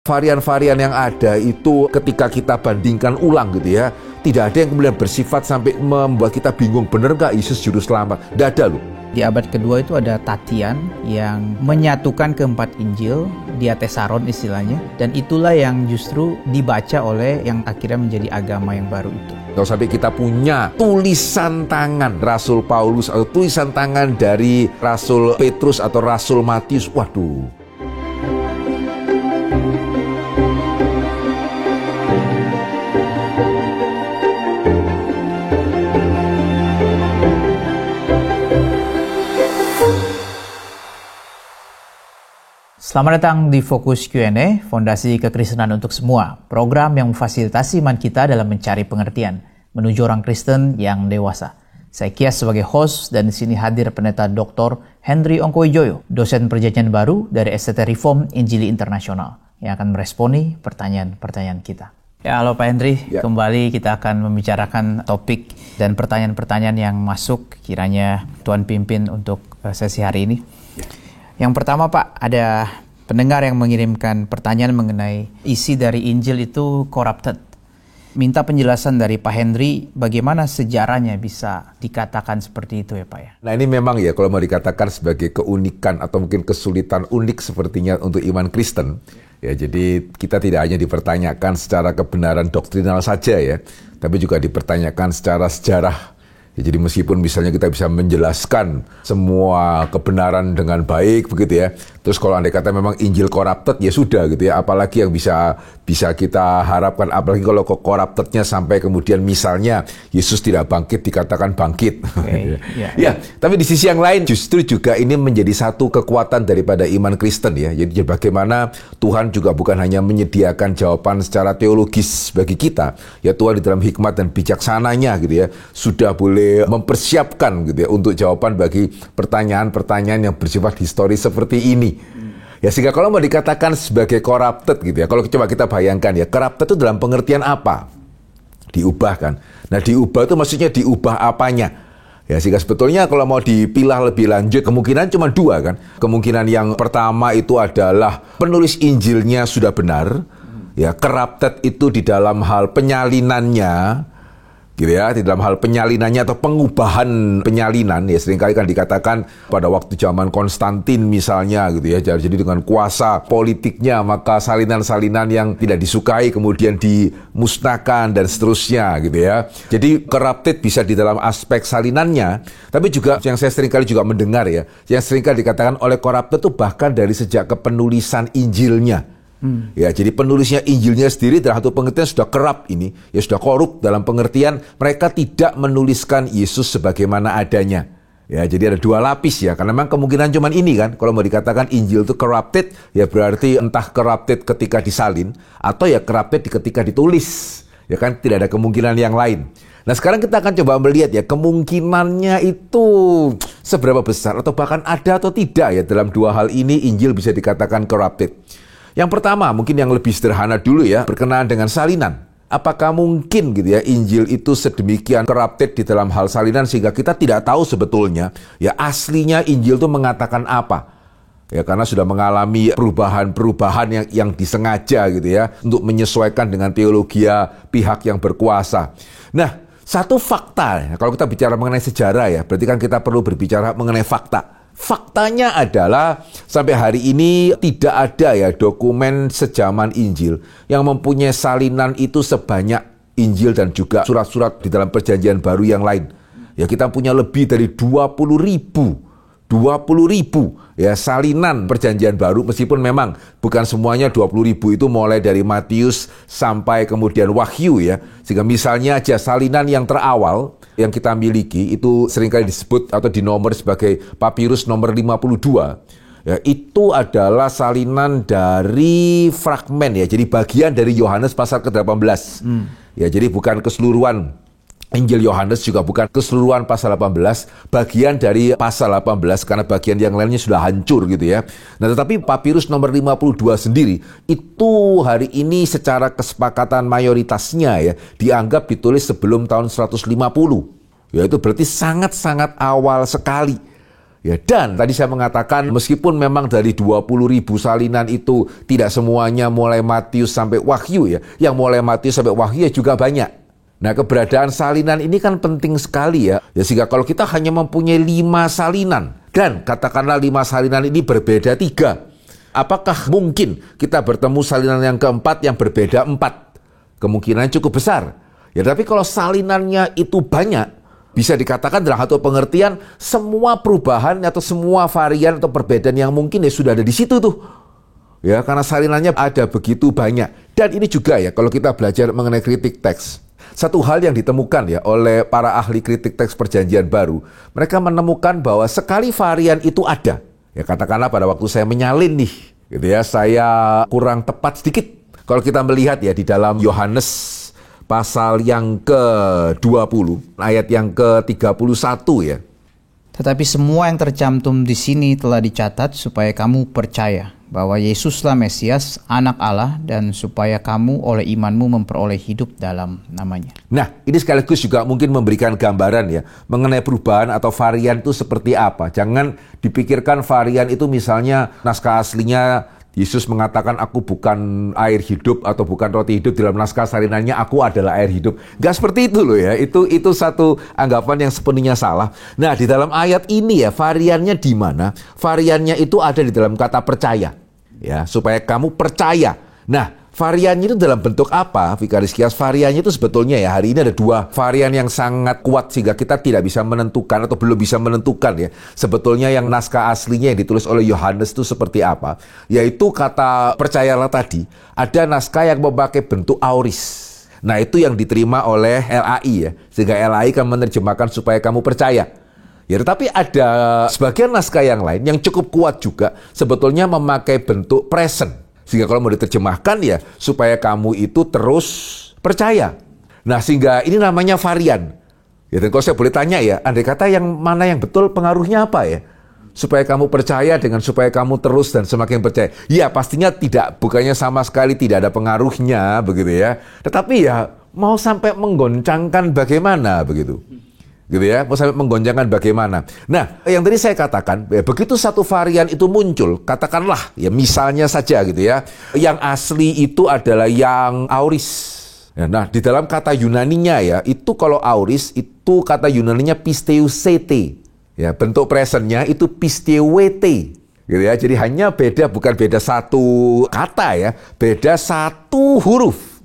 varian-varian yang ada itu ketika kita bandingkan ulang gitu ya, tidak ada yang kemudian bersifat sampai membuat kita bingung, bener nggak Yesus juru selamat? Tidak ada loh. Di abad kedua itu ada Tatian yang menyatukan keempat Injil, diatesaron istilahnya, dan itulah yang justru dibaca oleh yang akhirnya menjadi agama yang baru itu. Kalau sampai kita punya tulisan tangan Rasul Paulus atau tulisan tangan dari Rasul Petrus atau Rasul Matius, waduh. Selamat datang di Fokus Q&A, Fondasi Kekristenan untuk Semua, program yang memfasilitasi iman kita dalam mencari pengertian, menuju orang Kristen yang dewasa. Saya Kias sebagai host dan di sini hadir Pendeta Dr. Henry Ongkowijoyo, dosen perjanjian baru dari STT Reform Injili Internasional, yang akan meresponi pertanyaan-pertanyaan kita. Ya, halo Pak Henry, Kembali kita akan membicarakan topik dan pertanyaan-pertanyaan yang masuk, kiranya Tuhan pimpin untuk sesi hari ini. Yang pertama Pak, ada pendengar yang mengirimkan pertanyaan mengenai isi dari Injil itu corrupted. Minta penjelasan dari Pak Henry bagaimana sejarahnya bisa dikatakan seperti itu ya Pak ya. Nah ini memang ya kalau mau dikatakan sebagai keunikan atau mungkin kesulitan unik sepertinya untuk iman Kristen. Ya, jadi kita tidak hanya dipertanyakan secara kebenaran doktrinal saja ya, tapi juga dipertanyakan secara sejarah. Ya, jadi meskipun misalnya kita bisa menjelaskan semua kebenaran dengan baik begitu ya, terus kalau andai kata memang Injil corrupted ya sudah gitu ya, apalagi yang bisa kita harapkan, apalagi kalau corruptednya sampai kemudian misalnya Yesus tidak bangkit dikatakan bangkit. Okay. Ya, tapi di sisi yang lain justru juga ini menjadi satu kekuatan daripada iman Kristen ya. Jadi bagaimana Tuhan juga bukan hanya menyediakan jawaban secara teologis bagi kita, ya Tuhan di dalam hikmat dan bijaksananya gitu ya, sudah boleh mempersiapkan gitu ya untuk jawaban bagi pertanyaan-pertanyaan yang bersifat historis seperti ini. Ya sehingga kalau mau dikatakan sebagai corrupted gitu ya, kalau coba kita bayangkan ya, corrupted itu dalam pengertian apa? Diubahkan. Nah, diubah itu maksudnya diubah apanya? Ya sehingga sebetulnya kalau mau dipilah lebih lanjut kemungkinan cuma dua kan. Kemungkinan yang pertama itu adalah penulis Injilnya sudah benar. Ya, corrupted itu di dalam hal penyalinannya gitu ya, di dalam hal penyalinannya atau pengubahan penyalinan ya, seringkali kan dikatakan pada waktu zaman Konstantin misalnya gitu ya, jadi dengan kuasa politiknya maka salinan-salinan yang tidak disukai kemudian dimusnahkan dan seterusnya gitu ya. Jadi corrupted bisa di dalam aspek salinannya, tapi juga yang saya seringkali juga mendengar ya, yang seringkali dikatakan oleh corrupted itu bahkan dari sejak kepenulisan Injilnya. Ya, jadi penulisnya Injilnya sendiri dalam satu pengertian sudah corrupt ini, ya sudah korup dalam pengertian mereka tidak menuliskan Yesus sebagaimana adanya. Ya, jadi ada dua lapis ya, karena memang kemungkinan cuman ini kan, kalau mau dikatakan Injil itu corrupted, ya berarti entah corrupted ketika disalin atau ya corrupted ketika ditulis. Ya kan, tidak ada kemungkinan yang lain. Nah sekarang kita akan coba melihat ya kemungkinannya itu seberapa besar atau bahkan ada atau tidak ya dalam dua hal ini Injil bisa dikatakan corrupted. Yang pertama, mungkin yang lebih sederhana dulu ya, berkenaan dengan salinan. Apakah mungkin gitu ya, Injil itu sedemikian corrupted di dalam hal salinan sehingga kita tidak tahu sebetulnya ya aslinya Injil itu mengatakan apa? Ya karena sudah mengalami perubahan-perubahan yang disengaja gitu ya, untuk menyesuaikan dengan teologi pihak yang berkuasa. Nah, satu fakta, kalau kita bicara mengenai sejarah ya, berarti kan kita perlu berbicara mengenai fakta. Faktanya adalah sampai hari ini tidak ada ya dokumen sejaman Injil yang mempunyai salinan itu sebanyak Injil dan juga surat-surat di dalam perjanjian baru yang lain. Ya kita punya lebih dari 20.000 ya salinan perjanjian baru, meskipun memang bukan semuanya 20.000 itu mulai dari Matius sampai kemudian Wahyu ya. Sehingga misalnya aja salinan yang terawal yang kita miliki itu seringkali disebut atau dinomor sebagai papirus nomor 52. Ya, itu adalah salinan dari fragmen ya. Jadi bagian dari Yohanes pasal ke-18. Ya, jadi bukan keseluruhan Injil Yohanes, juga bukan keseluruhan pasal 18, bagian dari pasal 18 karena bagian yang lainnya sudah hancur gitu ya. Nah, tetapi papirus nomor 52 sendiri itu hari ini secara kesepakatan mayoritasnya ya dianggap ditulis sebelum tahun 150. Ya itu berarti sangat-sangat awal sekali. Ya, dan tadi saya mengatakan meskipun memang dari 20.000 salinan itu tidak semuanya mulai Matius sampai Wahyu ya. Yang mulai Matius sampai Wahyu ya juga banyak. Nah, keberadaan salinan ini kan penting sekali ya. Ya, sehingga kalau kita hanya mempunyai 5 salinan dan katakanlah 5 salinan ini berbeda 3. Apakah mungkin kita bertemu salinan yang keempat yang berbeda 4? Kemungkinan cukup besar. Ya, tapi kalau salinannya itu banyak, bisa dikatakan dalam satu pengertian semua perubahan atau semua varian atau perbedaan yang mungkin ya sudah ada di situ tuh. Ya, karena salinannya ada begitu banyak. Dan ini juga ya kalau kita belajar mengenai kritik teks. Satu hal yang ditemukan ya oleh para ahli kritik teks Perjanjian Baru, mereka menemukan bahwa sekali varian itu ada. Ya, katakanlah pada waktu saya menyalin nih, gitu ya, saya kurang tepat sedikit. Kalau kita melihat ya di dalam Yohanes pasal yang ke-20, ayat yang ke-31 ya. Tetapi semua yang tercantum di sini telah dicatat supaya kamu percaya bahwa Yesuslah Mesias, Anak Allah, dan supaya kamu oleh imanmu memperoleh hidup dalam namanya. Nah, ini sekaligus juga mungkin memberikan gambaran ya mengenai perubahan atau varian itu seperti apa. Jangan dipikirkan varian itu misalnya naskah aslinya Yesus mengatakan aku bukan air hidup atau bukan roti hidup, dalam naskah salinannya aku adalah air hidup. Gak seperti itu loh ya. Itu satu anggapan yang sepenuhnya salah. Nah, di dalam ayat ini ya variannya di mana? Variannya itu ada di dalam kata percaya. Ya, supaya kamu percaya. Nah, variannya itu dalam bentuk apa? Vikaris Kias, variannya itu sebetulnya ya hari ini ada 2 varian yang sangat kuat sehingga kita tidak bisa menentukan atau belum bisa menentukan ya. Sebetulnya yang naskah aslinya yang ditulis oleh Yohanes itu seperti apa? Yaitu kata percayalah tadi, ada naskah yang memakai bentuk auris. Nah, itu yang diterima oleh LAI ya. Sehingga LAI kan menerjemahkan supaya kamu percaya. Ya, tetapi ada sebagian naskah yang lain yang cukup kuat juga sebetulnya memakai bentuk present. Sehingga kalau mau diterjemahkan ya supaya kamu itu terus percaya. Nah, sehingga ini namanya varian. Ya, dan kalau saya boleh tanya ya, andai kata yang mana yang betul pengaruhnya apa ya? Supaya kamu percaya dengan supaya kamu terus dan semakin percaya. Ya, pastinya tidak, bukannya sama sekali tidak ada pengaruhnya begitu ya. Tetapi ya mau sampai menggoncangkan bagaimana begitu. Gitu ya, mau sampai menggoncangkan bagaimana. Nah, yang tadi saya katakan, ya, begitu satu varian itu muncul, katakanlah, ya misalnya saja gitu ya, yang asli itu adalah yang auris. Ya, nah, di dalam kata Yunaninya ya, itu kalau auris, itu kata Yunaninya pisteusete. Ya, bentuk presentnya itu pisteuete. Gitu ya, jadi hanya beda, bukan beda satu kata ya, beda satu huruf.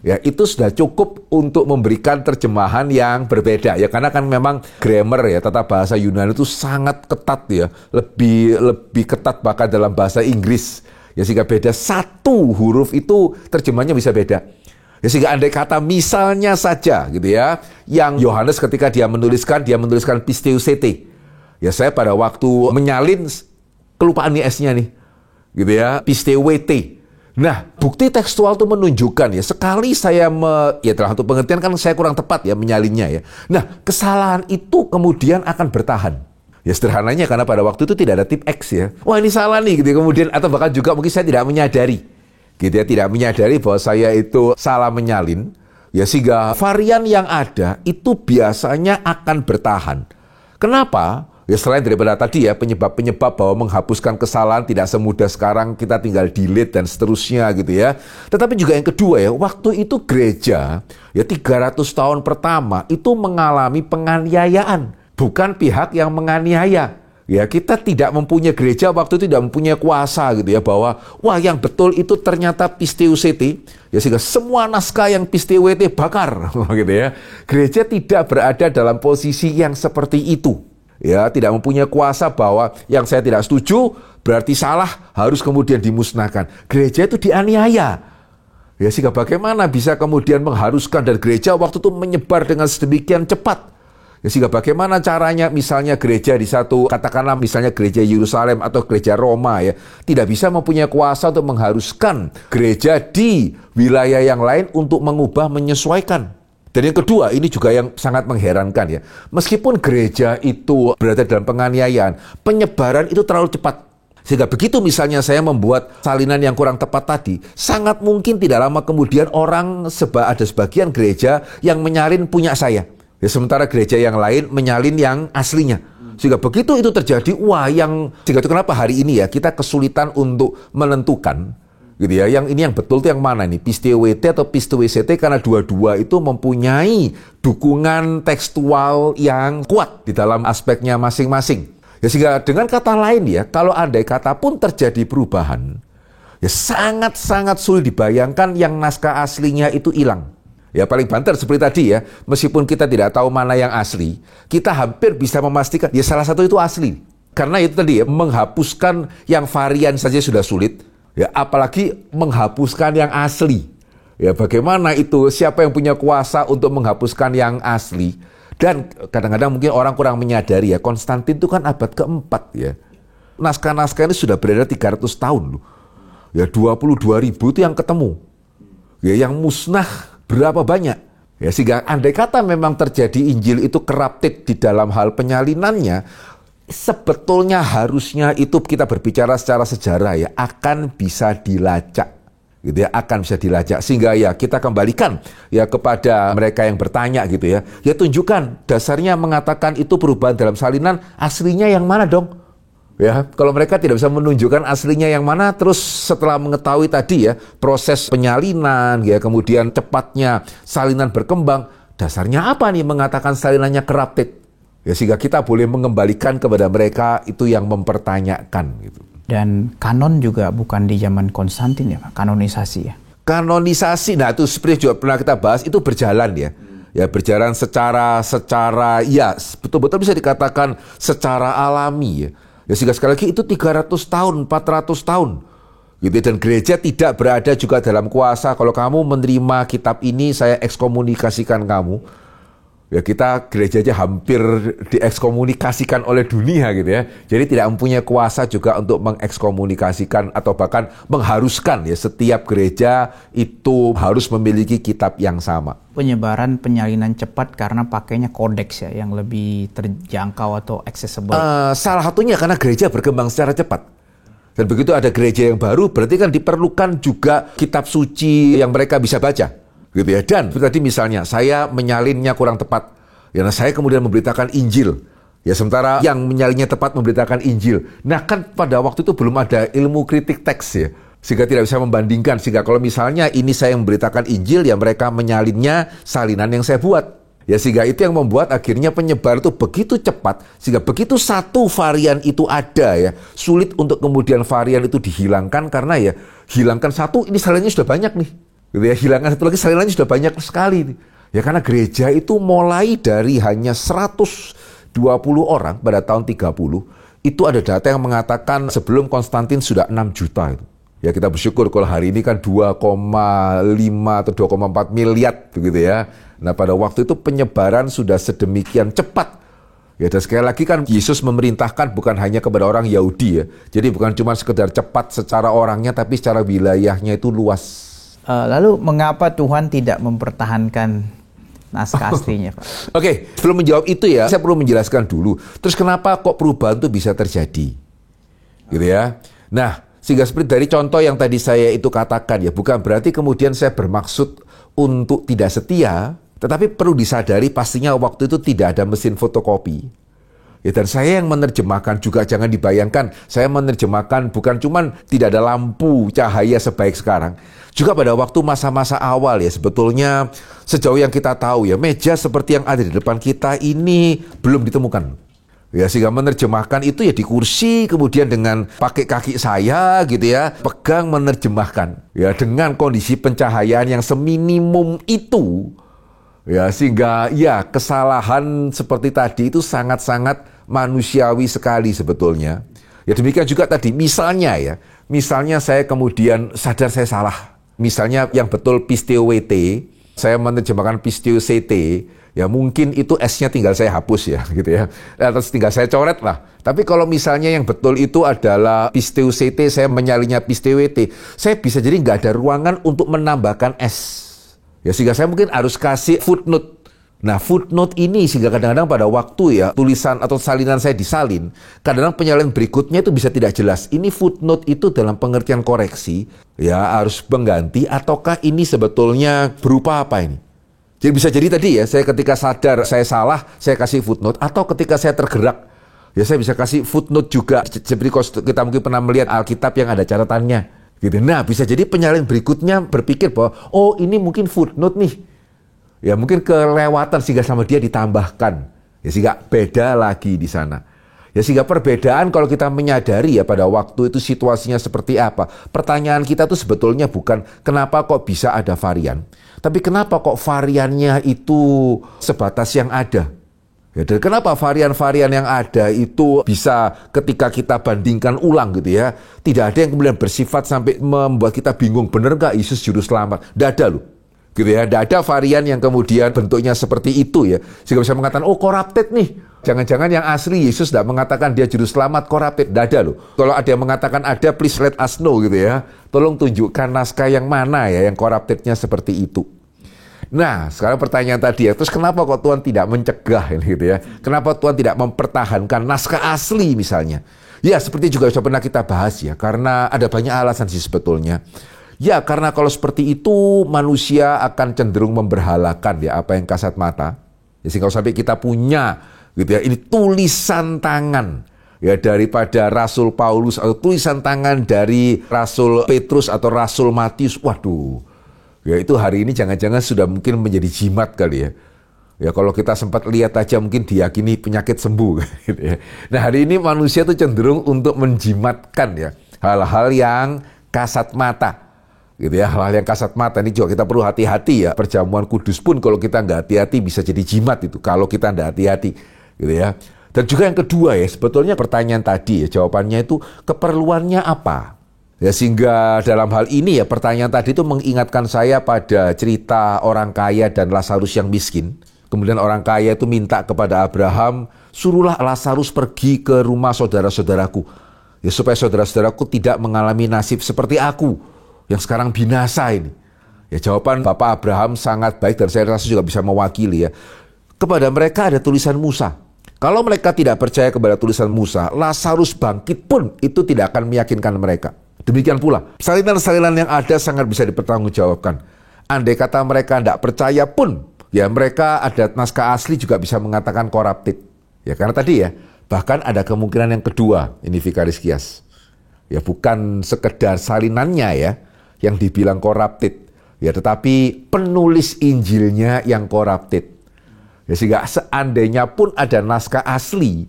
Ya, itu sudah cukup untuk memberikan terjemahan yang berbeda ya, karena kan memang grammar ya, tata bahasa Yunani itu sangat ketat ya, lebih ketat bahkan dalam bahasa Inggris ya, sehingga beda satu huruf itu terjemahnya bisa beda ya, sehingga andai kata misalnya saja gitu ya, yang Yohanes ketika dia menuliskan pisteusete ya, saya pada waktu menyalin kelupaan nih S-nya nih gitu ya, pisteuete. Nah, bukti tekstual itu menunjukkan ya, sekali saya ya dalam satu pengertian kan saya kurang tepat ya menyalinnya ya. Nah, kesalahan itu kemudian akan bertahan. Ya sederhananya karena pada waktu itu tidak ada tip X ya. Wah, ini salah nih gitu. Kemudian atau bahkan juga mungkin saya tidak menyadari. Gitu ya, tidak menyadari bahwa saya itu salah menyalin. Ya, sehingga varian yang ada itu biasanya akan bertahan. Kenapa? Ya, selain daripada tadi ya, penyebab-penyebab bahwa menghapuskan kesalahan tidak semudah sekarang kita tinggal delete dan seterusnya gitu ya. Tetapi juga yang kedua ya, waktu itu gereja ya 300 tahun pertama itu mengalami penganiayaan, bukan pihak yang menganiaya. Ya, kita tidak mempunyai gereja waktu itu tidak mempunyai kuasa gitu ya, bahwa wah yang betul itu ternyata pisteusete ya, sehingga semua naskah yang pisteuete bakar gitu ya. Gereja tidak berada dalam posisi yang seperti itu. Ya, tidak mempunyai kuasa bahwa yang saya tidak setuju berarti salah, harus kemudian dimusnahkan. Gereja itu dianiaya. Ya, sehingga bagaimana bisa kemudian mengharuskan dan gereja waktu itu menyebar dengan sedemikian cepat. Ya, sehingga bagaimana caranya misalnya gereja di satu, katakanlah misalnya gereja Yerusalem atau gereja Roma ya, tidak bisa mempunyai kuasa untuk mengharuskan gereja di wilayah yang lain untuk mengubah, menyesuaikan. Dan yang kedua, ini juga yang sangat mengherankan ya. Meskipun gereja itu berada dalam penganiayaan, penyebaran itu terlalu cepat. Sehingga begitu misalnya saya membuat salinan yang kurang tepat tadi, sangat mungkin tidak lama kemudian ada sebagian gereja yang menyalin punya saya. Ya, sementara gereja yang lain menyalin yang aslinya. Sehingga begitu itu terjadi, sehingga itu kenapa hari ini ya kita kesulitan untuk menentukan gitu ya. Yang ini yang betul itu yang mana nih? Pistio WT atau Pistio WCT, karena dua-dua itu mempunyai dukungan tekstual yang kuat di dalam aspeknya masing-masing. Ya sehingga dengan kata lain ya, kalau andai kata pun terjadi perubahan, ya sangat-sangat sulit dibayangkan yang naskah aslinya itu hilang. Ya paling banter seperti tadi ya, meskipun kita tidak tahu mana yang asli, kita hampir bisa memastikan ya salah satu itu asli. Karena itu tadi ya, menghapuskan yang varian saja sudah sulit. Ya, apalagi menghapuskan yang asli. Ya, bagaimana itu? Siapa yang punya kuasa untuk menghapuskan yang asli? Dan kadang-kadang mungkin orang kurang menyadari ya, Konstantin itu kan abad keempat ya. Naskah-naskah ini sudah beredar 300 tahun loh. Ya, 22.000 itu yang ketemu. Ya, yang musnah berapa banyak? Ya, sehingga andai kata memang terjadi Injil itu corrupted di dalam hal penyalinannya, sebetulnya harusnya itu kita berbicara secara sejarah ya, akan bisa dilacak gitu ya, akan bisa dilacak, sehingga ya kita kembalikan ya kepada mereka yang bertanya gitu ya, ya tunjukkan dasarnya mengatakan itu perubahan dalam salinan, aslinya yang mana dong? Ya, kalau mereka tidak bisa menunjukkan aslinya yang mana, terus setelah mengetahui tadi ya proses penyalinan ya, kemudian cepatnya salinan berkembang, dasarnya apa nih mengatakan salinannya corrupted? Ya, sehingga kita boleh mengembalikan kepada mereka itu yang mempertanyakan gitu. Dan kanon juga bukan di zaman Konstantin ya Pak, kanonisasi ya. Kanonisasi, nah itu seperti juga pernah kita bahas, itu berjalan ya. Ya berjalan secara ya betul-betul bisa dikatakan secara alami ya. Ya sehingga sekali lagi itu 300 tahun, 400 tahun. Gitu, dan gereja tidak berada juga dalam kuasa, kalau kamu menerima kitab ini saya ekskomunikasikan kamu. Ya kita gereja aja hampir diekskomunikasikan oleh dunia gitu ya. Jadi tidak mempunyai kuasa juga untuk mengekskomunikasikan atau bahkan mengharuskan ya setiap gereja itu harus memiliki kitab yang sama. Penyebaran penyalinan cepat karena pakainya kodeks ya yang lebih terjangkau atau accessible. Salah satunya karena gereja berkembang secara cepat. Dan begitu ada gereja yang baru berarti kan diperlukan juga kitab suci yang mereka bisa baca. Gitu ya. Dan tadi misalnya saya menyalinnya kurang tepat, ya saya kemudian memberitakan Injil, ya sementara yang menyalinnya tepat memberitakan Injil. Nah kan pada waktu itu belum ada ilmu kritik teks ya, sehingga tidak bisa membandingkan. Sehingga kalau misalnya ini saya memberitakan Injil, ya mereka menyalinnya salinan yang saya buat. Ya sehingga itu yang membuat akhirnya penyebar itu begitu cepat, sehingga begitu satu varian itu ada ya, sulit untuk kemudian varian itu dihilangkan, karena ya hilangkan satu, ini salinannya sudah banyak nih. Gitu ya, hilangkan satu lagi salinannya sudah banyak sekali. Ya karena gereja itu mulai dari hanya 120 orang pada tahun 30, itu ada data yang mengatakan sebelum Konstantin sudah 6 juta itu. Ya kita bersyukur kalau hari ini kan 2,5 atau 2,4 miliar begitu ya. Nah pada waktu itu penyebaran sudah sedemikian cepat. Ya dan sekali lagi kan Yesus memerintahkan bukan hanya kepada orang Yahudi ya. Jadi bukan cuma sekedar cepat secara orangnya, tapi secara wilayahnya itu luas. Lalu mengapa Tuhan tidak mempertahankan naskah aslinya, Pak? Oke, sebelum menjawab itu ya, saya perlu menjelaskan dulu. Terus kenapa kok perubahan itu bisa terjadi? Gitu ya. Nah, sehingga seperti dari contoh yang tadi saya itu katakan ya, bukan berarti kemudian saya bermaksud untuk tidak setia, tetapi perlu disadari pastinya waktu itu tidak ada mesin fotokopi. Ya, dan saya yang menerjemahkan juga, jangan dibayangkan saya menerjemahkan bukan cuman tidak ada lampu cahaya sebaik sekarang. Juga pada waktu masa-masa awal ya, sebetulnya sejauh yang kita tahu ya, meja seperti yang ada di depan kita ini belum ditemukan. Ya, sehingga menerjemahkan itu ya di kursi, kemudian dengan pakai kaki saya gitu ya, pegang menerjemahkan. Ya, dengan kondisi pencahayaan yang seminimum itu. Ya, sehingga ya kesalahan seperti tadi itu sangat-sangat manusiawi sekali sebetulnya. Ya demikian juga tadi, misalnya saya kemudian sadar saya salah. Misalnya yang betul Pistio WT, saya menerjemahkan Pistio CT, ya mungkin itu S-nya tinggal saya hapus ya, gitu ya. Terus tinggal saya coret lah. Tapi kalau misalnya yang betul itu adalah Pistio CT, saya menyalinya Pistio WT, saya bisa jadi nggak ada ruangan untuk menambahkan S. Ya sehingga saya mungkin harus kasih footnote. Nah footnote ini sehingga kadang-kadang pada waktu ya tulisan atau salinan saya disalin, kadang-kadang penyalinan berikutnya itu bisa tidak jelas. Ini footnote itu dalam pengertian koreksi, ya harus mengganti ataukah ini sebetulnya berupa apa ini? Jadi bisa jadi tadi ya, saya ketika sadar saya salah, saya kasih footnote, atau ketika saya tergerak, Ya saya bisa kasih footnote juga, seperti kita mungkin pernah melihat Alkitab yang ada catatannya. Gitu. Nah, bisa jadi penyalin berikutnya berpikir bahwa, oh ini mungkin footnote nih. Ya mungkin kelewatan sehingga sama dia ditambahkan. Ya sehingga beda lagi di sana. Ya sehingga perbedaan kalau kita menyadari ya pada waktu itu situasinya seperti apa. Pertanyaan kita tuh sebetulnya bukan kenapa kok bisa ada varian. Tapi kenapa kok variannya itu sebatas yang ada. Ya, dan kenapa varian-varian yang ada itu bisa ketika kita bandingkan ulang gitu ya. Tidak ada yang kemudian bersifat sampai membuat kita bingung. Bener gak Yesus juru selamat? Tidak ada loh. Gitu ya. Tidak ada varian yang kemudian bentuknya seperti itu ya. Sehingga bisa mengatakan, oh corrupted nih. Jangan-jangan yang asli Yesus tidak mengatakan dia juru selamat corrupted. Tidak ada loh. Kalau ada yang mengatakan ada, please let us know gitu ya. Tolong tunjukkan naskah yang mana ya yang corruptednya seperti itu. Nah, sekarang pertanyaan tadi ya, terus kenapa kok Tuhan tidak mencegah ini gitu ya? Kenapa Tuhan tidak mempertahankan naskah asli misalnya? Ya, seperti juga sudah pernah kita bahas ya, karena ada banyak alasan sih sebetulnya. Ya, karena kalau seperti itu manusia akan cenderung memberhalakan ya apa yang kasat mata. Ya, sehingga kalau sampai kita punya gitu ya, ini tulisan tangan ya daripada Rasul Paulus atau tulisan tangan dari Rasul Petrus atau Rasul Matius, waduh. Ya itu hari ini jangan-jangan sudah mungkin menjadi jimat kali ya. Ya kalau kita sempat lihat aja mungkin diyakini penyakit sembuh gitu ya. Nah hari ini manusia tuh cenderung untuk menjimatkan ya hal-hal yang kasat mata. Gitu ya, hal-hal yang kasat mata ini juga kita perlu hati-hati ya. Perjamuan kudus pun kalau kita nggak hati-hati bisa jadi jimat itu. Kalau kita nggak hati-hati gitu ya. Dan juga yang kedua ya, sebetulnya pertanyaan tadi ya, jawabannya itu keperluannya apa? Ya sehingga dalam hal ini ya pertanyaan tadi itu mengingatkan saya pada cerita orang kaya dan Lazarus yang miskin. Kemudian orang kaya itu minta kepada Abraham, suruhlah Lazarus pergi ke rumah saudara-saudaraku. Ya supaya saudara-saudaraku tidak mengalami nasib seperti aku yang sekarang binasa ini. Ya jawaban Bapak Abraham sangat baik dan saya rasa juga bisa mewakili ya. Kepada mereka ada tulisan Musa. Kalau mereka tidak percaya kepada tulisan Musa, Lazarus bangkit pun itu tidak akan meyakinkan mereka. Demikian pula, salinan-salinan yang ada sangat bisa dipertanggungjawabkan. Andai kata mereka tidak percaya pun, ya mereka ada naskah asli juga bisa mengatakan corrupted. Ya karena tadi ya, bahkan ada kemungkinan yang kedua, ini Vicaris Kias. Ya bukan sekedar salinannya ya, yang dibilang corrupted. Ya tetapi penulis Injilnya yang corrupted. Ya sehingga seandainya pun ada naskah asli,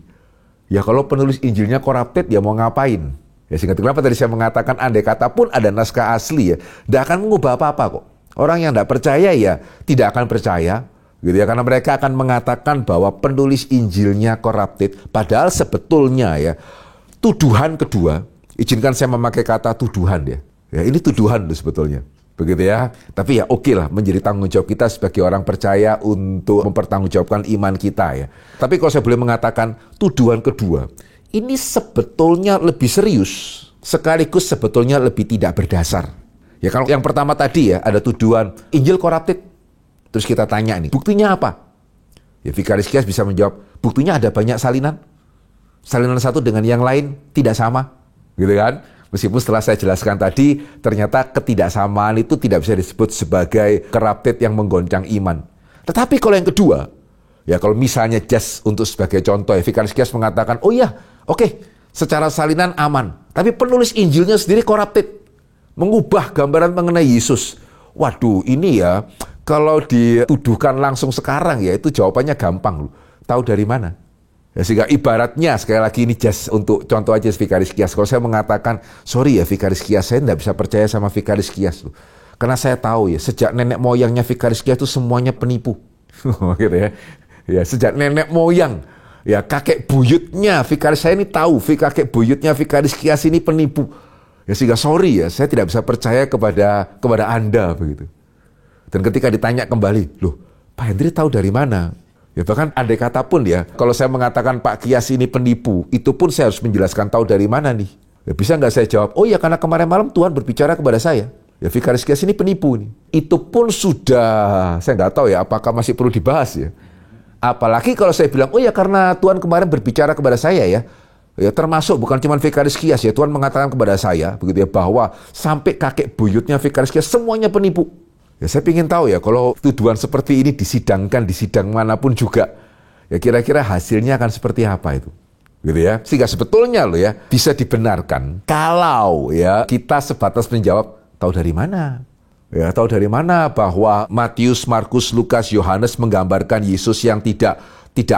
ya kalau penulis Injilnya corrupted, ya mau ngapain? Ya sehingga kenapa tadi saya mengatakan andai kata pun ada naskah asli ya, tidak akan mengubah apa-apa kok. Orang yang tidak percaya ya tidak akan percaya, gitu ya, karena mereka akan mengatakan bahwa penulis Injilnya corrupted. Padahal sebetulnya ya tuduhan kedua, izinkan saya memakai kata tuduhan ya. Ya ini tuduhan loh sebetulnya. Begitu ya. Tapi ya oke lah menjadi tanggung jawab kita sebagai orang percaya untuk mempertanggungjawabkan iman kita ya. Tapi kalau saya boleh mengatakan tuduhan kedua, ini sebetulnya lebih serius, sekaligus sebetulnya lebih tidak berdasar. Ya kalau yang pertama tadi ya, ada tuduhan Injil corrupted. Terus kita tanya nih, buktinya apa? Ya Vicaris Kias bisa menjawab, buktinya ada banyak salinan. Salinan satu dengan yang lain tidak sama. Gitu kan? Meskipun setelah saya jelaskan tadi, ternyata ketidaksamaan itu tidak bisa disebut sebagai corrupted yang menggoncang iman. Tetapi kalau yang kedua, ya kalau misalnya just untuk sebagai contoh ya, Vicaris Kias mengatakan, oh iya, oke, secara salinan aman. Tapi penulis Injilnya sendiri corrupted. Mengubah gambaran mengenai Yesus. Waduh, ini ya, kalau dituduhkan langsung sekarang ya, itu jawabannya gampang. Tahu dari mana? Ya, sehingga ibaratnya, sekali lagi ini just untuk contoh aja Vicaris Kias. Kalau saya mengatakan, sorry ya Vicaris Kias, saya tidak bisa percaya sama Vicaris Kias. Karena saya tahu ya, sejak nenek moyangnya Vicaris Kias itu semuanya penipu. Gitu ya. Ya, sejak nenek moyang. Ya, kakek buyutnya Vicaris saya ini tahu, kakek buyutnya Vicaris Kias ini penipu. Ya, sehingga sorry ya, saya tidak bisa percaya kepada Anda begitu. Dan ketika ditanya kembali, loh, Pak Hendri tahu dari mana? Ya bahkan andai kata pun ya, kalau saya mengatakan Pak Kias ini penipu, itu pun saya harus menjelaskan tahu dari mana nih. Ya, bisa nggak saya jawab, oh ya karena kemarin malam Tuhan berbicara kepada saya. Ya Vicaris Kias ini penipu nih. Itu pun sudah, saya nggak tahu ya apakah masih perlu dibahas ya. Apalagi kalau saya bilang, oh ya karena Tuhan kemarin berbicara kepada saya ya. Ya termasuk bukan cuma Vicaris Kias ya, Tuhan mengatakan kepada saya begitu ya bahwa sampai kakek buyutnya Vicaris Kias semuanya penipu. Ya saya ingin tahu ya kalau tuduhan seperti ini disidangkan di sidang manapun juga, ya kira-kira hasilnya akan seperti apa itu. Gitu ya. Sehingga sebetulnya loh ya, bisa dibenarkan kalau ya kita sebatas menjawab, tahu dari mana? Ya, tahu dari mana bahwa Matius, Markus, Lukas, Yohanes menggambarkan Yesus yang tidak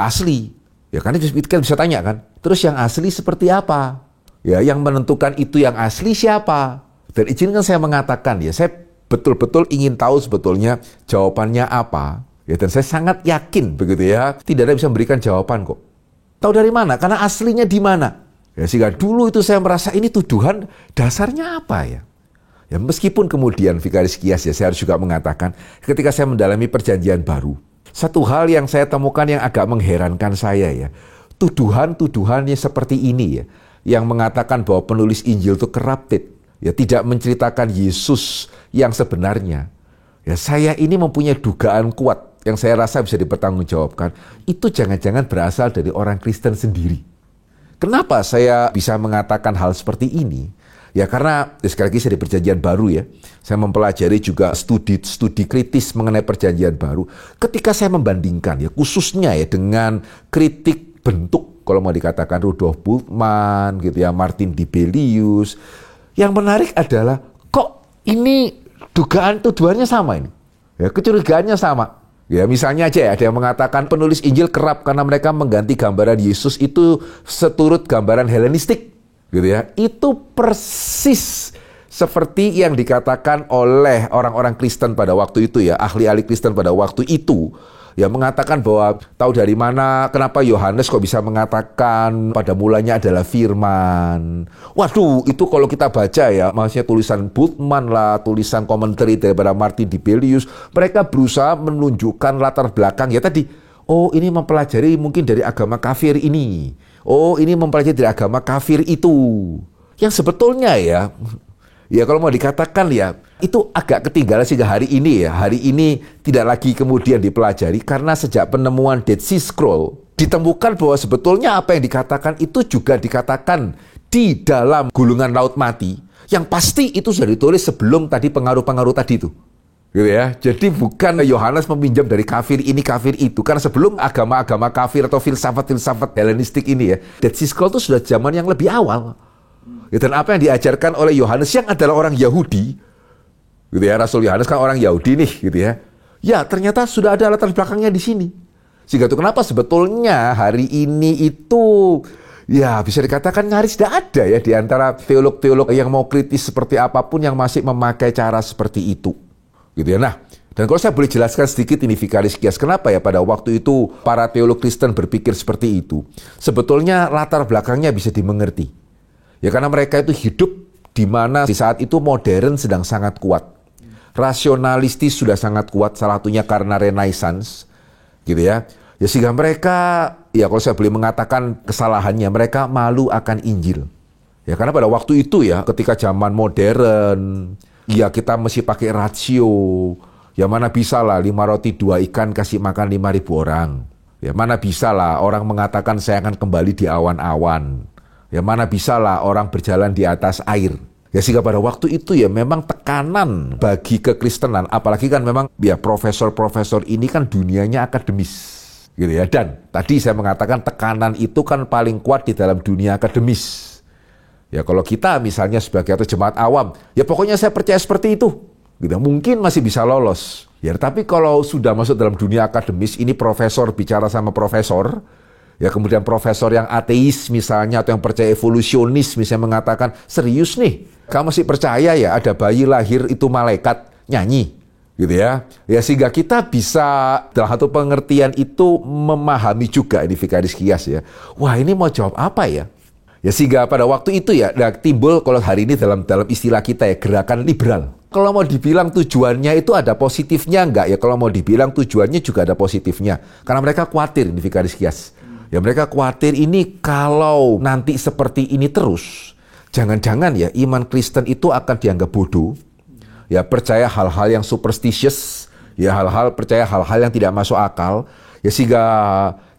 asli. Ya karena kita bisa tanya kan, terus yang asli seperti apa? Ya, yang menentukan itu yang asli siapa? Dan izinkan saya mengatakan ya, saya betul-betul ingin tahu sebetulnya jawabannya apa. Ya, dan saya sangat yakin begitu ya, tidak ada yang bisa memberikan jawaban kok. Tahu dari mana? Karena aslinya di mana? Ya, sehingga dulu itu saya merasa ini tuduhan dasarnya apa ya? Ya meskipun kemudian Vikaris Kias ya, saya harus juga mengatakan ketika saya mendalami perjanjian baru, satu hal yang saya temukan yang agak mengherankan saya ya, tuduhan-tuduhannya seperti ini ya, yang mengatakan bahwa penulis Injil itu corrupted, ya tidak menceritakan Yesus yang sebenarnya. Ya saya ini mempunyai dugaan kuat yang saya rasa bisa dipertanggungjawabkan, itu jangan-jangan berasal dari orang Kristen sendiri. Kenapa saya bisa mengatakan hal seperti ini? Ya karena, sekali lagi saya di perjanjian baru ya, saya mempelajari juga studi kritis mengenai perjanjian baru. Ketika saya membandingkan ya, khususnya ya dengan kritik bentuk, kalau mau dikatakan Rudolf Bultmann, gitu ya, Martin Dibelius, yang menarik adalah, kok ini dugaan tuduhannya sama ini? Ya, kecurigaannya sama. Ya misalnya aja ya, ada yang mengatakan penulis Injil kerap karena mereka mengganti gambaran Yesus itu seturut gambaran Helenistik, gitu ya. Itu persis seperti yang dikatakan oleh orang-orang Kristen pada waktu itu ya, ahli-ahli Kristen pada waktu itu, ya mengatakan bahwa tahu dari mana, kenapa Yohanes kok bisa mengatakan pada mulanya adalah firman. Waduh, itu kalau kita baca ya, maksudnya tulisan Bultmann lah, tulisan komentari daripada Martin Dibelius, mereka berusaha menunjukkan latar belakang ya tadi. Oh, ini mempelajari mungkin dari agama kafir ini. Oh, ini mempelajari dari agama kafir itu. Yang sebetulnya ya kalau mau dikatakan ya, itu agak ketinggalan sehingga hari ini tidak lagi kemudian dipelajari karena sejak penemuan Dead Sea Scroll ditemukan bahwa sebetulnya apa yang dikatakan itu juga dikatakan di dalam gulungan laut mati, yang pasti itu sudah ditulis sebelum tadi pengaruh-pengaruh tadi itu. Gitu ya. Jadi bukan Yohanes meminjam dari kafir ini, kafir itu. Karena sebelum agama-agama kafir atau filsafat-filsafat Helenistik ini ya, Dead Sea Scroll itu sudah zaman yang lebih awal. Ya, dan apa yang diajarkan oleh Yohanes yang adalah orang Yahudi, gitu ya, Rasul Yohanes kan orang Yahudi nih, gitu ya. Ya, ternyata sudah ada latar belakangnya di sini. Sehingga itu kenapa sebetulnya hari ini itu ya bisa dikatakan nyaris tidak ada ya di antara teolog-teolog yang mau kritis seperti apapun yang masih memakai cara seperti itu. Gitu ya. Nah, dan kalau saya boleh jelaskan sedikit ini Vikaris Kias, kenapa ya pada waktu itu para teolog Kristen berpikir seperti itu? Sebetulnya latar belakangnya bisa dimengerti. Ya karena mereka itu hidup di mana di saat itu modern sedang sangat kuat. Rasionalistis sudah sangat kuat, salah satunya karena Renaissance, gitu ya. Ya sehingga mereka, ya kalau saya boleh mengatakan kesalahannya, mereka malu akan Injil. Ya karena pada waktu itu ya, ketika zaman modern, ya kita mesti pakai rasio. Ya mana bisa lah 5 roti 2 ikan kasih makan 5.000 orang. Ya mana bisa lah orang mengatakan saya akan kembali di awan-awan. Ya mana bisa lah orang berjalan di atas air. Ya sehingga pada waktu itu ya memang tekanan bagi kekristenan, apalagi kan memang ya profesor-profesor ini kan dunianya akademis, gitu ya. Dan tadi saya mengatakan tekanan itu kan paling kuat di dalam dunia akademis. Ya kalau kita misalnya sebagai atau jemaat awam, ya pokoknya saya percaya seperti itu, gitu. Mungkin masih bisa lolos. Ya tapi kalau sudah masuk dalam dunia akademis, ini profesor bicara sama profesor. Ya kemudian profesor yang ateis misalnya atau yang percaya evolusionis misalnya mengatakan, serius nih, kamu masih percaya ya ada bayi lahir itu malaikat nyanyi, gitu ya. Ya sehingga kita bisa dalam satu pengertian itu memahami juga ini Vikaris Kias ya. Wah ini mau jawab apa ya? Ya sehingga pada waktu itu ya timbul kalau hari ini dalam istilah kita ya gerakan liberal. Kalau mau dibilang tujuannya itu ada positifnya enggak ya? Kalau mau dibilang tujuannya juga ada positifnya. Karena mereka khawatir ini Vikaris Kias. Ya mereka khawatir ini kalau nanti seperti ini terus, jangan-jangan ya iman Kristen itu akan dianggap bodoh, ya percaya hal-hal yang superstitious, ya percaya hal-hal yang tidak masuk akal, ya sehingga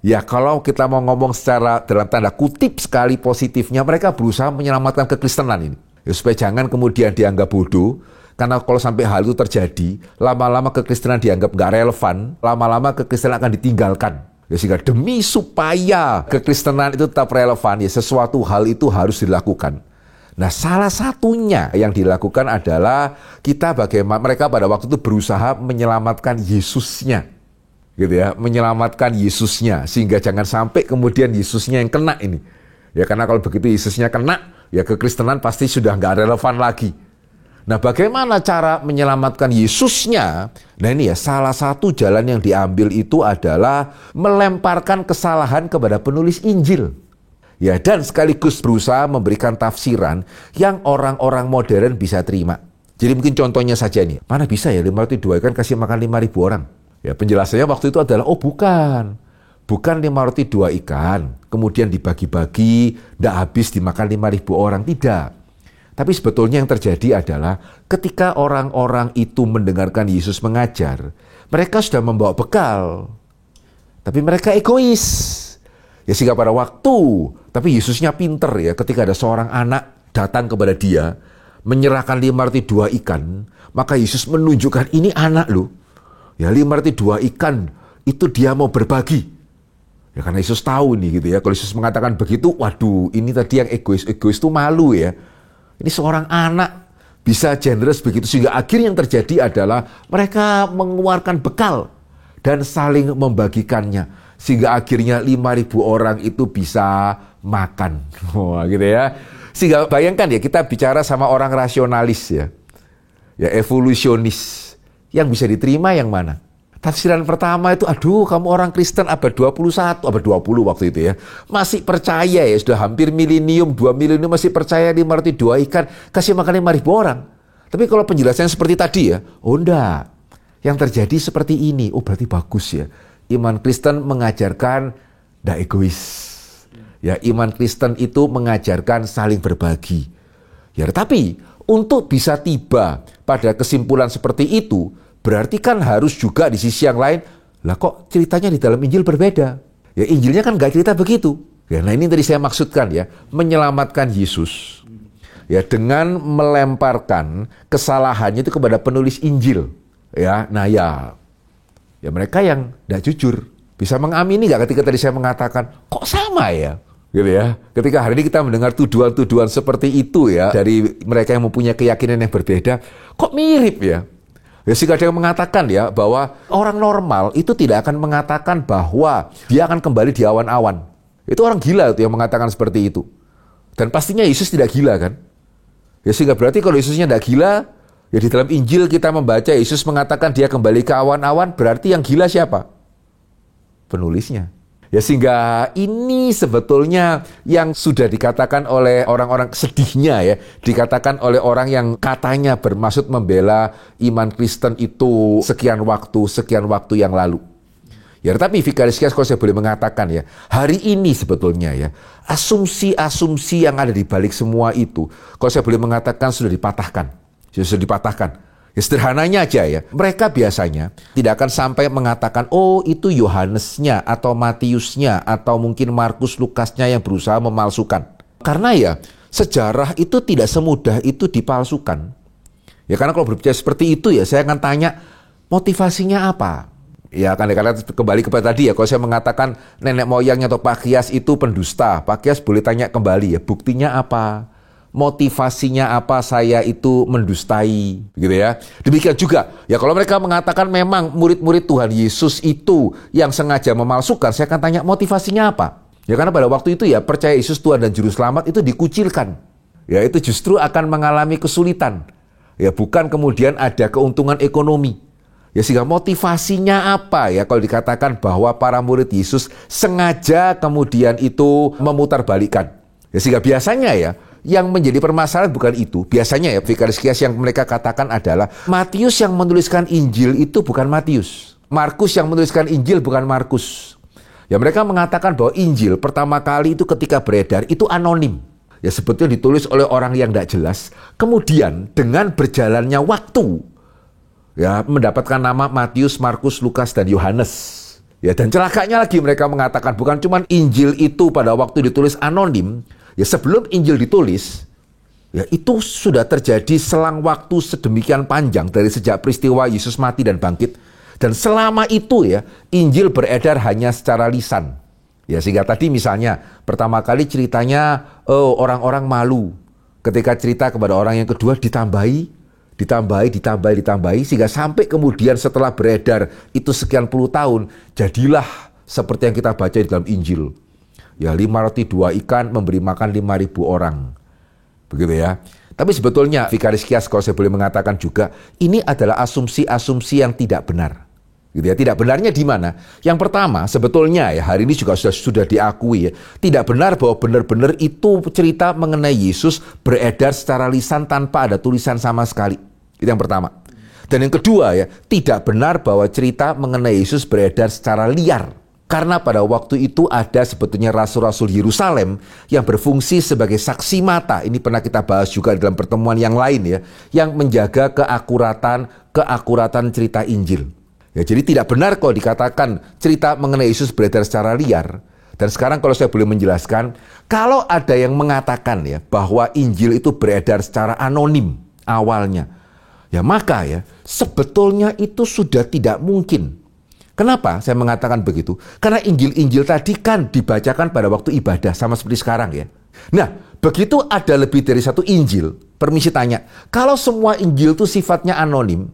ya kalau kita mau ngomong secara dalam tanda kutip sekali positifnya, mereka berusaha menyelamatkan kekristenan ini, ya supaya jangan kemudian dianggap bodoh. Karena kalau sampai hal itu terjadi, lama-lama kekristenan dianggap nggak relevan, lama-lama kekristenan akan ditinggalkan. Ya, sehingga demi supaya kekristenan itu tetap relevan, ya sesuatu hal itu harus dilakukan. Nah, salah satunya yang dilakukan adalah mereka pada waktu itu berusaha menyelamatkan Yesusnya. Gitu ya, menyelamatkan Yesusnya sehingga jangan sampai kemudian Yesusnya yang kena ini. Ya, karena kalau begitu Yesusnya kena, ya kekristenan pasti sudah nggak relevan lagi. Nah, bagaimana cara menyelamatkan Yesusnya? Nah, ini ya salah satu jalan yang diambil itu adalah melemparkan kesalahan kepada penulis Injil. Ya, dan sekaligus berusaha memberikan tafsiran yang orang-orang modern bisa terima. Jadi mungkin contohnya saja nih, mana bisa ya 5 roti 2 ikan kasih makan 5.000 orang? Ya, penjelasannya waktu itu adalah, bukan 5 roti 2 ikan, kemudian dibagi-bagi, tidak habis dimakan 5.000 orang, tidak. Tapi sebetulnya yang terjadi adalah ketika orang-orang itu mendengarkan Yesus mengajar, mereka sudah membawa bekal, tapi mereka egois. Ya, sehingga pada tapi Yesusnya pinter ya, ketika ada seorang anak datang kepada dia, menyerahkan 5 roti 2 ikan, maka Yesus menunjukkan ini anak loh. Ya, 5 roti 2 ikan itu dia mau berbagi. Ya, karena Yesus tahu nih gitu ya. Kalau Yesus mengatakan begitu, waduh, ini tadi yang egois itu malu ya. Ini seorang anak bisa generous begitu, sehingga akhirnya yang terjadi adalah mereka mengeluarkan bekal dan saling membagikannya. Sehingga akhirnya 5.000 orang itu bisa makan. Wah, gitu ya. Sehingga bayangkan ya, kita bicara sama orang rasionalis ya. Ya, evolusionis. Yang bisa diterima yang mana? Tafsiran pertama itu, kamu orang Kristen abad 21, abad 20 waktu itu ya. Masih percaya ya, sudah hampir 2 milenium masih percaya 5 roti 2 ikan, kasih makan 5.000 orang. Tapi kalau penjelasan seperti tadi ya, enggak. Yang terjadi seperti ini, berarti bagus ya. Iman Kristen mengajarkan tidak egois. Ya, iman Kristen itu mengajarkan saling berbagi. Ya, tapi untuk bisa tiba pada kesimpulan seperti itu, berarti kan harus juga di sisi yang lain, lah kok ceritanya di dalam Injil berbeda? Ya, Injilnya kan gak cerita begitu. Ya, nah ini tadi saya maksudkan ya, menyelamatkan Yesus. Ya, dengan melemparkan kesalahannya itu kepada penulis Injil. Ya, nah ya mereka yang gak jujur. Bisa mengamini gak ketika tadi saya mengatakan, kok sama ya? Gitu ya. Ketika hari ini kita mendengar tuduhan-tuduhan seperti itu ya, dari mereka yang mempunyai keyakinan yang berbeda, kok mirip ya? Ya, sehingga ada yang mengatakan ya, bahwa orang normal itu tidak akan mengatakan bahwa dia akan kembali di awan-awan. Itu orang gila itu yang mengatakan seperti itu. Dan pastinya Yesus tidak gila kan? Ya, sehingga berarti kalau Yesusnya tidak gila, ya di dalam Injil kita membaca Yesus mengatakan dia kembali ke awan-awan, berarti yang gila siapa? Penulisnya. Ya, sehingga ini sebetulnya yang sudah dikatakan oleh orang-orang, sedihnya ya, dikatakan oleh orang yang katanya bermaksud membela iman Kristen itu sekian waktu yang lalu. Ya, tapi Vikaris Kias, kalau saya boleh mengatakan ya, hari ini sebetulnya ya, asumsi-asumsi yang ada di balik semua itu, kalau saya boleh mengatakan sudah dipatahkan. Ya, sederhananya aja ya, mereka biasanya tidak akan sampai mengatakan, itu Yohanesnya atau Matiusnya atau mungkin Markus Lukasnya yang berusaha memalsukan. Karena ya, sejarah itu tidak semudah itu dipalsukan. Ya, karena kalau berbicara seperti itu ya, saya akan tanya motivasinya apa? Ya, karena kembali kepada tadi ya, kalau saya mengatakan nenek moyangnya atau Pak Kias itu pendusta, Pak Kias boleh tanya kembali ya, buktinya apa? Motivasinya apa saya itu mendustai, gitu ya. Demikian juga, ya kalau mereka mengatakan memang murid-murid Tuhan Yesus itu yang sengaja memalsukan, saya akan tanya motivasinya apa? Ya, karena pada waktu itu ya, percaya Yesus Tuhan dan Juru Selamat itu dikucilkan. Ya, itu justru akan mengalami kesulitan. Ya, bukan kemudian ada keuntungan ekonomi. Ya, sehingga motivasinya apa ya kalau dikatakan bahwa para murid Yesus sengaja kemudian itu memutarbalikkan. Ya, sehingga biasanya ya, yang menjadi permasalahan bukan itu. Biasanya ya, Vikaris Kias yang mereka katakan adalah Matius yang menuliskan Injil itu bukan Matius. Markus yang menuliskan Injil bukan Markus. Ya, mereka mengatakan bahwa Injil pertama kali itu ketika beredar itu anonim. Ya, sebetulnya ditulis oleh orang yang tidak jelas. Kemudian dengan berjalannya waktu, ya, mendapatkan nama Matius, Markus, Lukas, dan Yohanes. Ya, dan celakanya lagi mereka mengatakan bukan cuma Injil itu pada waktu ditulis anonim. Ya, sebelum Injil ditulis, ya itu sudah terjadi selang waktu sedemikian panjang dari sejak peristiwa Yesus mati dan bangkit. Dan selama itu ya, Injil beredar hanya secara lisan. Ya, sehingga tadi misalnya pertama kali ceritanya orang-orang malu. Ketika cerita kepada orang yang kedua ditambahi, sehingga sampai kemudian setelah beredar itu sekian puluh tahun, jadilah seperti yang kita baca di dalam Injil. Ya, 5 roti 2 ikan memberi makan 5.000 orang. Begitu ya. Tapi sebetulnya Vicaris Kias, kalau saya boleh mengatakan juga, ini adalah asumsi-asumsi yang tidak benar. Gitu ya. Tidak benarnya di mana? Yang pertama, sebetulnya ya hari ini juga sudah diakui ya, tidak benar bahwa benar-benar itu cerita mengenai Yesus beredar secara lisan tanpa ada tulisan sama sekali. Itu yang pertama. Dan yang kedua ya, tidak benar bahwa cerita mengenai Yesus beredar secara liar. Karena pada waktu itu ada sebetulnya rasul-rasul Yerusalem yang berfungsi sebagai saksi mata. Ini pernah kita bahas juga dalam pertemuan yang lain ya, yang menjaga keakuratan cerita Injil. Ya, jadi tidak benar kalau dikatakan cerita mengenai Yesus beredar secara liar. Dan sekarang kalau saya boleh menjelaskan, kalau ada yang mengatakan ya bahwa Injil itu beredar secara anonim awalnya, ya maka ya sebetulnya itu sudah tidak mungkin. Kenapa saya mengatakan begitu? Karena Injil-Injil tadi kan dibacakan pada waktu ibadah, sama seperti sekarang ya. Nah, begitu ada lebih dari satu Injil, permisi tanya, kalau semua Injil itu sifatnya anonim,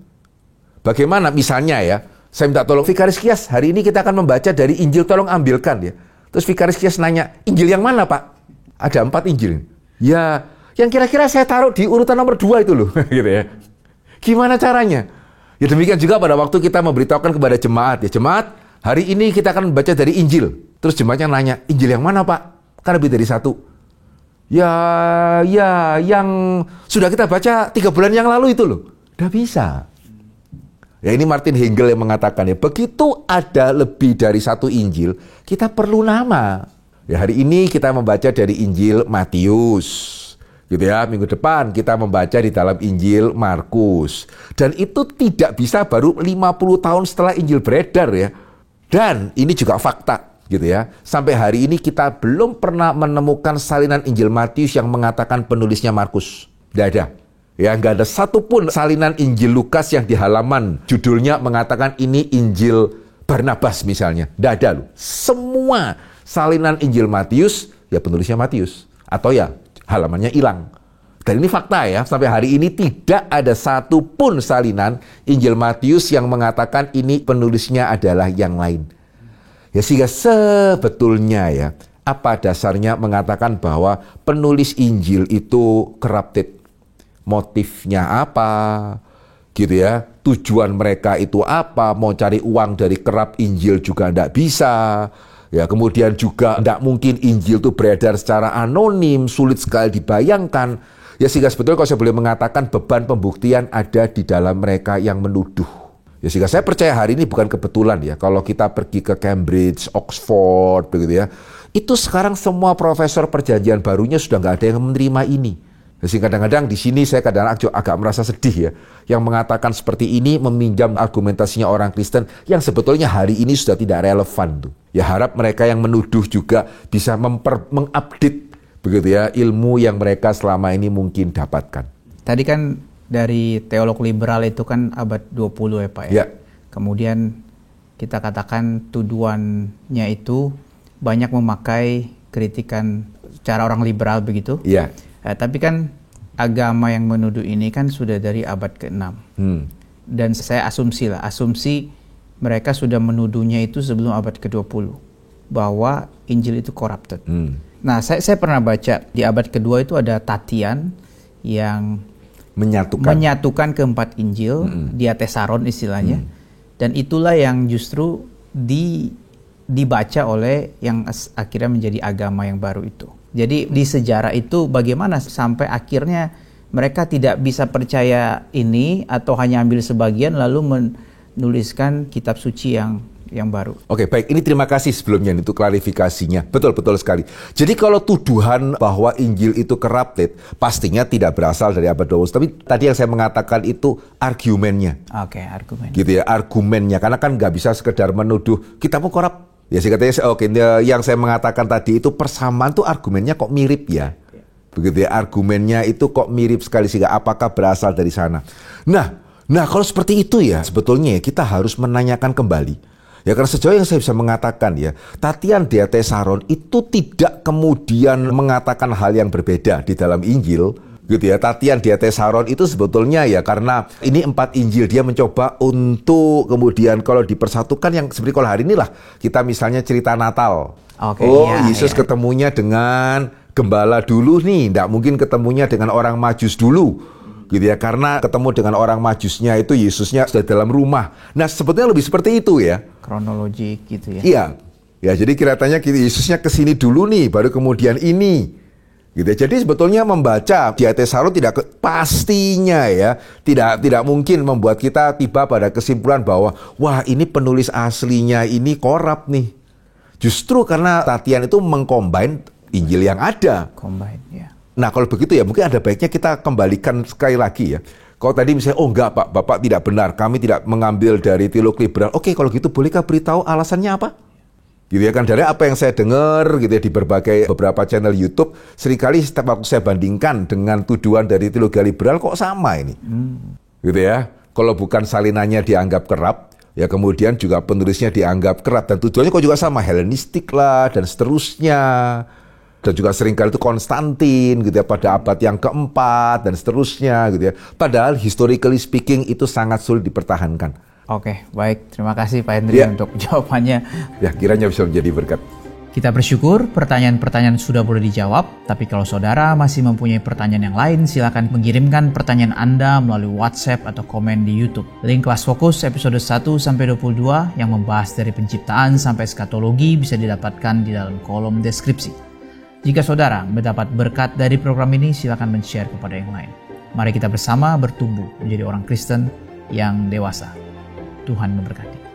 bagaimana misalnya ya, saya minta tolong Vicaris Kias, hari ini kita akan membaca dari Injil, tolong ambilkan ya. Terus Vicaris Kias nanya, Injil yang mana Pak? Ada 4 Injil. Ya, yang kira-kira saya taruh di urutan nomor 2 itu loh. Gitu ya. Gimana caranya? Ya demikian juga pada waktu kita memberitahukan kepada jemaat. Ya jemaat, hari ini kita akan membaca dari Injil. Terus jemaatnya nanya, Injil yang mana Pak? Kan lebih dari 1. Ya, yang sudah kita baca 3 bulan yang lalu itu loh. Udah bisa. Ya ini Martin Hengel yang mengatakan ya, begitu ada lebih dari 1 Injil, kita perlu nama. Ya hari ini kita membaca dari Injil Matius. Gitu ya, minggu depan kita membaca di dalam Injil Markus. Dan itu tidak bisa baru 50 tahun setelah Injil beredar ya. Dan ini juga fakta gitu ya. Sampai hari ini kita belum pernah menemukan salinan Injil Matius yang mengatakan penulisnya Markus. Tidak ada. Ya, nggak ada satupun salinan Injil Lukas yang di halaman judulnya mengatakan ini Injil Barnabas misalnya. Tidak ada loh. Semua salinan Injil Matius, ya penulisnya Matius. Atau ya halamannya hilang. Dan ini fakta ya, sampai hari ini tidak ada satupun salinan Injil Matius yang mengatakan ini penulisnya adalah yang lain. Ya sehingga sebetulnya ya, apa dasarnya mengatakan bahwa penulis Injil itu corrupted? Motifnya apa? Gitu ya, tujuan mereka itu apa? Mau cari uang dari kerap Injil juga tidak bisa. Ya, kemudian juga tidak mungkin Injil itu beredar secara anonim, sulit sekali dibayangkan. Ya, sehingga sebetulnya kalau saya boleh mengatakan beban pembuktian ada di dalam mereka yang menuduh. Ya, sehingga saya percaya hari ini bukan kebetulan ya, kalau kita pergi ke Cambridge, Oxford, begitu ya, itu sekarang semua profesor perjanjian barunya sudah nggak ada yang menerima ini. Sehingga kadang-kadang di sini saya kadang-kadang agak merasa sedih ya, yang mengatakan seperti ini meminjam argumentasinya orang Kristen yang sebetulnya hari ini sudah tidak relevan tuh. Ya harap mereka yang menuduh juga bisa mengupdate begitu ya ilmu yang mereka selama ini mungkin dapatkan. Tadi kan dari teolog liberal itu kan abad 20 ya Pak ya. Kemudian kita katakan tuduhannya itu banyak memakai kritikan cara orang liberal begitu. Iya. Tapi kan agama yang menuduh ini kan sudah dari abad ke-6. Dan saya asumsi mereka sudah menuduhnya itu sebelum abad ke-20 bahwa Injil itu corrupted. Nah, saya pernah baca di abad kedua itu ada Tatian yang menyatukan keempat Injil, diatesaron istilahnya. Dan itulah yang justru dibaca oleh yang akhirnya menjadi agama yang baru itu. Jadi di sejarah itu bagaimana sampai akhirnya mereka tidak bisa percaya ini atau hanya ambil sebagian lalu menuliskan kitab suci yang baru. Oke, baik. Ini terima kasih sebelumnya itu klarifikasinya. Betul sekali. Jadi kalau tuduhan bahwa Injil itu corrupted, pastinya tidak berasal dari abad 20. Tapi tadi yang saya mengatakan itu argumennya. Oke, argumen. Gitu ya, argumennya. Karena kan nggak bisa sekedar menuduh kitabmu korup. Ya sih katanya, oke, yang saya mengatakan tadi itu persamaan tuh argumennya kok mirip ya. Begitu ya, argumennya itu kok mirip sekali sehingga apakah berasal dari sana. Nah, Nah, kalau seperti itu ya, sebetulnya kita harus menanyakan kembali. Ya, karena sejauh yang saya bisa mengatakan ya, Tatian Diatesaron itu tidak kemudian mengatakan hal yang berbeda di dalam Injil, gitu ya. Tatian Diatesaron itu sebetulnya ya karena ini 4 Injil, dia mencoba untuk kemudian kalau dipersatukan yang seperti kalau hari inilah kita misalnya cerita Natal. Yesus ketemunya dengan gembala dulu nih, tidak mungkin ketemunya dengan orang Majus dulu. Gitu ya, karena ketemu dengan orang Majusnya itu Yesusnya sudah dalam rumah. Nah, sebetulnya lebih seperti itu ya. Kronologi gitu ya. Iya. Ya, jadi kelihatannya Yesusnya kesini dulu nih, baru kemudian ini. Gitu ya. Jadi sebetulnya membaca Diatesaron pastinya ya, tidak mungkin membuat kita tiba pada kesimpulan bahwa wah, ini penulis aslinya ini korup nih. Justru karena Tatian itu mengcombine Injil yang ada. Combine, ya. Nah, kalau begitu ya mungkin ada baiknya kita kembalikan sekali lagi ya. Kalau tadi misalnya, oh enggak Pak, Bapak tidak benar, kami tidak mengambil dari teolog liberal. Oke, kalau gitu bolehkah beritahu alasannya apa? Gitu ya kan, dari apa yang saya dengar gitu ya di beberapa channel YouTube, seringkali setiap waktu saya bandingkan dengan tuduhan dari teologi liberal kok sama ini. Gitu ya. Kalau bukan salinannya dianggap kerap, ya kemudian juga penulisnya dianggap kerap dan tujuannya kok juga sama, Helenistik lah dan seterusnya. Dan juga seringkali itu Konstantin gitu ya pada abad yang keempat dan seterusnya gitu ya. Padahal historically speaking itu sangat sulit dipertahankan. Oke, baik. Terima kasih Pak Hendry untuk jawabannya. Ya, kiranya bisa menjadi berkat. Kita bersyukur pertanyaan-pertanyaan sudah boleh dijawab, tapi kalau saudara masih mempunyai pertanyaan yang lain, silakan mengirimkan pertanyaan Anda melalui WhatsApp atau komen di YouTube. Link kelas fokus episode 1-22 yang membahas dari penciptaan sampai eskatologi bisa didapatkan di dalam kolom deskripsi. Jika saudara mendapat berkat dari program ini, silakan men-share kepada yang lain. Mari kita bersama bertumbuh menjadi orang Kristen yang dewasa. Tuhan memberkati.